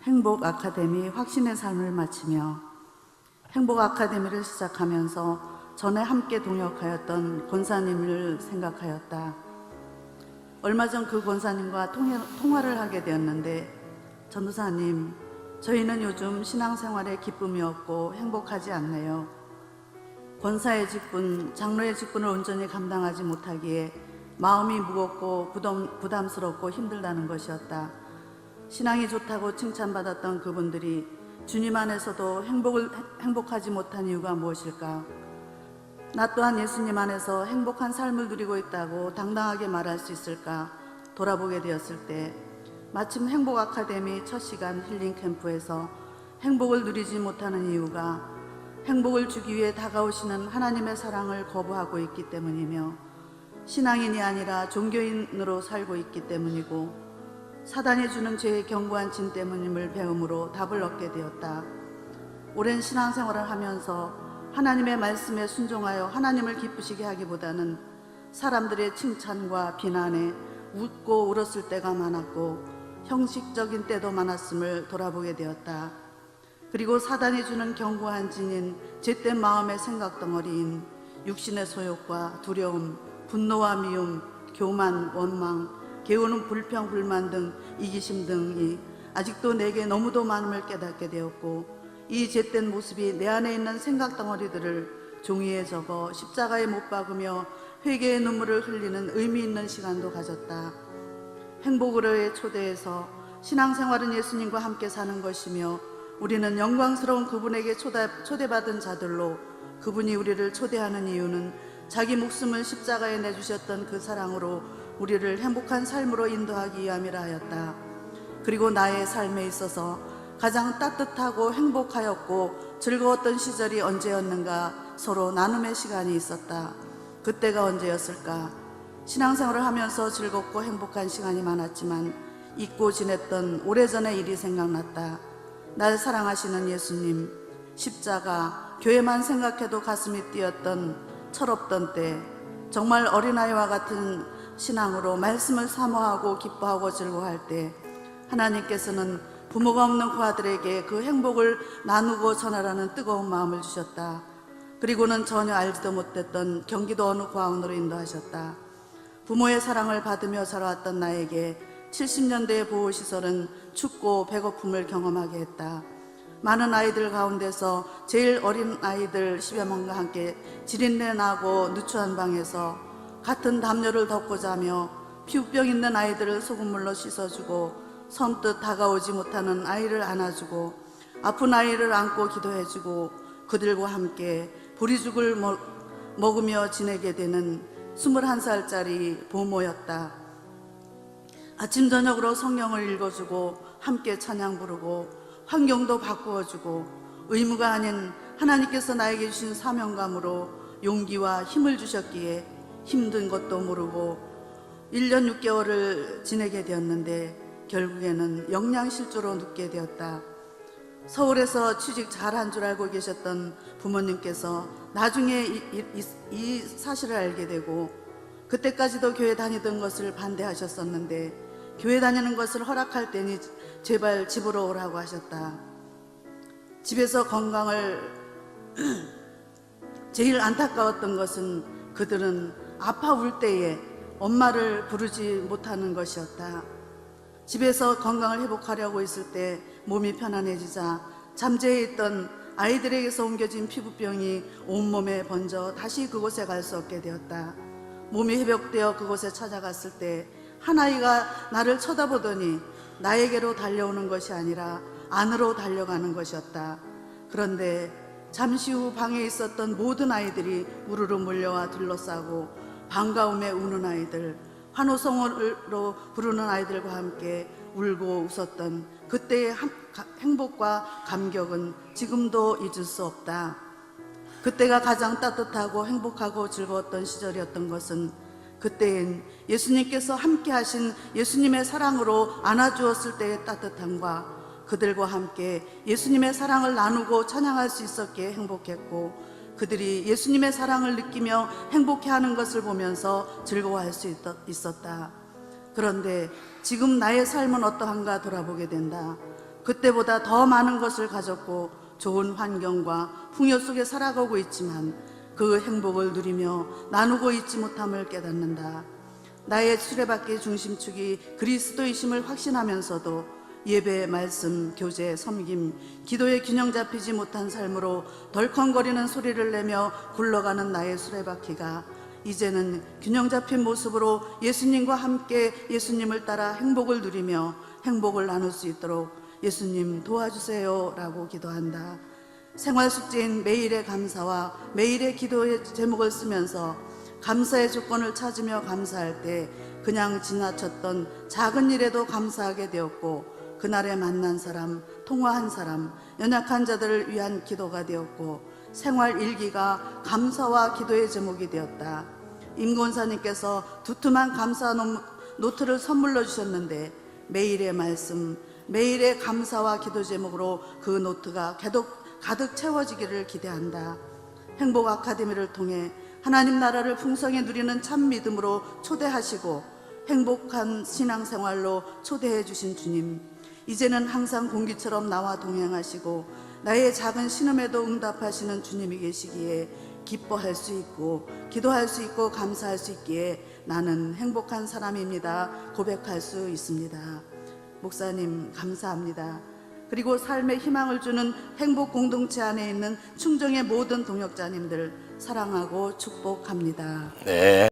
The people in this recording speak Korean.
행복 아카데미 확신의 삶을 마치며 행복 아카데미를 시작하면서 전에 함께 동역하였던 권사님을 생각하였다. 얼마 전 그 권사님과 통화를 하게 되었는데, 전도사님, 저희는 요즘 신앙생활에 기쁨이 없고 행복하지 않네요. 권사의 직분, 장로의 직분을 온전히 감당하지 못하기에 마음이 무겁고 부담스럽고 힘들다는 것이었다. 신앙이 좋다고 칭찬받았던 그분들이 주님 안에서도 행복하지 못한 이유가 무엇일까? 나 또한 예수님 안에서 행복한 삶을 누리고 있다고 당당하게 말할 수 있을까? 돌아보게 되었을 때 마침 행복 아카데미 첫 시간 힐링 캠프에서 행복을 누리지 못하는 이유가 행복을 주기 위해 다가오시는 하나님의 사랑을 거부하고 있기 때문이며, 신앙인이 아니라 종교인으로 살고 있기 때문이고, 사단이 주는 죄의 견고한 진 때문임을 배움으로 답을 얻게 되었다. 오랜 신앙생활을 하면서 하나님의 말씀에 순종하여 하나님을 기쁘시게 하기보다는 사람들의 칭찬과 비난에 웃고 울었을 때가 많았고 형식적인 때도 많았음을 돌아보게 되었다. 그리고 사단이 주는 견고한 진인 죄된 마음의 생각덩어리인 육신의 소욕과 두려움, 분노와 미움, 교만, 원망, 게으른 불평, 불만 등 이기심 등이 아직도 내게 너무도 많음을 깨닫게 되었고, 이 죄된 모습이 내 안에 있는 생각덩어리들을 종이에 적어 십자가에 못 박으며 회개의 눈물을 흘리는 의미 있는 시간도 가졌다. 행복으로의 초대에서 신앙생활은 예수님과 함께 사는 것이며, 우리는 영광스러운 그분에게 초대받은 자들로, 그분이 우리를 초대하는 이유는 자기 목숨을 십자가에 내주셨던 그 사랑으로 우리를 행복한 삶으로 인도하기 위함이라 하였다. 그리고 나의 삶에 있어서 가장 따뜻하고 행복하였고 즐거웠던 시절이 언제였는가 서로 나눔의 시간이 있었다. 그때가 언제였을까? 신앙생활을 하면서 즐겁고 행복한 시간이 많았지만 잊고 지냈던 오래전의 일이 생각났다. 날 사랑하시는 예수님, 십자가, 교회만 생각해도 가슴이 뛰었던 철없던 때, 정말 어린아이와 같은 신앙으로 말씀을 사모하고 기뻐하고 즐거워할 때 하나님께서는 부모가 없는 그 아들에게 그 행복을 나누고 전하라는 뜨거운 마음을 주셨다. 그리고는 전혀 알지도 못했던 경기도 어느 고아원으로 인도하셨다. 부모의 사랑을 받으며 자라왔던 나에게 70년대의 보호시설은 춥고 배고픔을 경험하게 했다. 많은 아이들 가운데서 제일 어린 아이들 10여 명과 함께 지린내 나고 누추한 방에서 같은 담요를 덮고 자며 피부병 있는 아이들을 소금물로 씻어주고, 선뜻 다가오지 못하는 아이를 안아주고, 아픈 아이를 안고 기도해주고, 그들과 함께 보리죽을 먹으며 지내게 되는 21살짜리 보모였다. 아침 저녁으로 성경을 읽어주고 함께 찬양 부르고 환경도 바꾸어주고, 의무가 아닌 하나님께서 나에게 주신 사명감으로 용기와 힘을 주셨기에 힘든 것도 모르고 1년 6개월을 지내게 되었는데 결국에는 영양실조로 눕게 되었다. 서울에서 취직 잘한 줄 알고 계셨던 부모님께서 나중에 이 사실을 알게 되고, 그때까지도 교회 다니던 것을 반대하셨었는데 교회 다니는 것을 허락할 때니 제발 집으로 오라고 하셨다. 집에서 건강을 제일 안타까웠던 것은 그들은 아파 울 때에 엄마를 부르지 못하는 것이었다. 집에서 건강을 회복하려고 있을 때 몸이 편안해지자 잠재해 있던 아이들에게서 옮겨진 피부병이 온몸에 번져 다시 그곳에 갈 수 없게 되었다. 몸이 회복되어 그곳에 찾아갔을 때 한 아이가 나를 쳐다보더니 나에게로 달려오는 것이 아니라 안으로 달려가는 것이었다. 그런데 잠시 후 방에 있었던 모든 아이들이 우르르 몰려와 둘러싸고 반가움에 우는 아이들, 환호성으로 부르는 아이들과 함께 울고 웃었던 그때의 행복과 감격은 지금도 잊을 수 없다. 그때가 가장 따뜻하고 행복하고 즐거웠던 시절이었던 것은 그때엔 예수님께서 함께 하신 예수님의 사랑으로 안아주었을 때의 따뜻함과 그들과 함께 예수님의 사랑을 나누고 찬양할 수 있었기에 행복했고, 그들이 예수님의 사랑을 느끼며 행복해하는 것을 보면서 즐거워할 수 있었다. 그런데 지금 나의 삶은 어떠한가 돌아보게 된다. 그때보다 더 많은 것을 가졌고 좋은 환경과 풍요 속에 살아가고 있지만 그 행복을 누리며 나누고 있지 못함을 깨닫는다. 나의 수레바퀴 중심축이 그리스도이심을 확신하면서도 예배, 말씀, 교제, 섬김, 기도에 균형 잡히지 못한 삶으로 덜컹거리는 소리를 내며 굴러가는 나의 수레바퀴가 이제는 균형 잡힌 모습으로 예수님과 함께 예수님을 따라 행복을 누리며 행복을 나눌 수 있도록 예수님 도와주세요 라고 기도한다. 생활 숙제인 매일의 감사와 매일의 기도의 제목을 쓰면서 감사의 조건을 찾으며 감사할 때 그냥 지나쳤던 작은 일에도 감사하게 되었고 그날에 만난 사람, 통화한 사람, 연약한 자들을 위한 기도가 되었고 생활 일기가 감사와 기도의 제목이 되었다. 임 권사님께서 두툼한 감사 노트를 선물로 주셨는데 매일의 말씀, 매일의 감사와 기도 제목으로 그 노트가 가득 채워지기를 기대한다. 행복 아카데미를 통해 하나님 나라를 풍성히 누리는 참 믿음으로 초대하시고 행복한 신앙생활로 초대해 주신 주님, 이제는 항상 공기처럼 나와 동행하시고 나의 작은 신음에도 응답하시는 주님이 계시기에 기뻐할 수 있고 기도할 수 있고 감사할 수 있기에 나는 행복한 사람입니다 고백할 수 있습니다. 목사님 감사합니다. 그리고 삶의 희망을 주는 행복 공동체 안에 있는 충정의 모든 동역자님들 사랑하고 축복합니다. 네.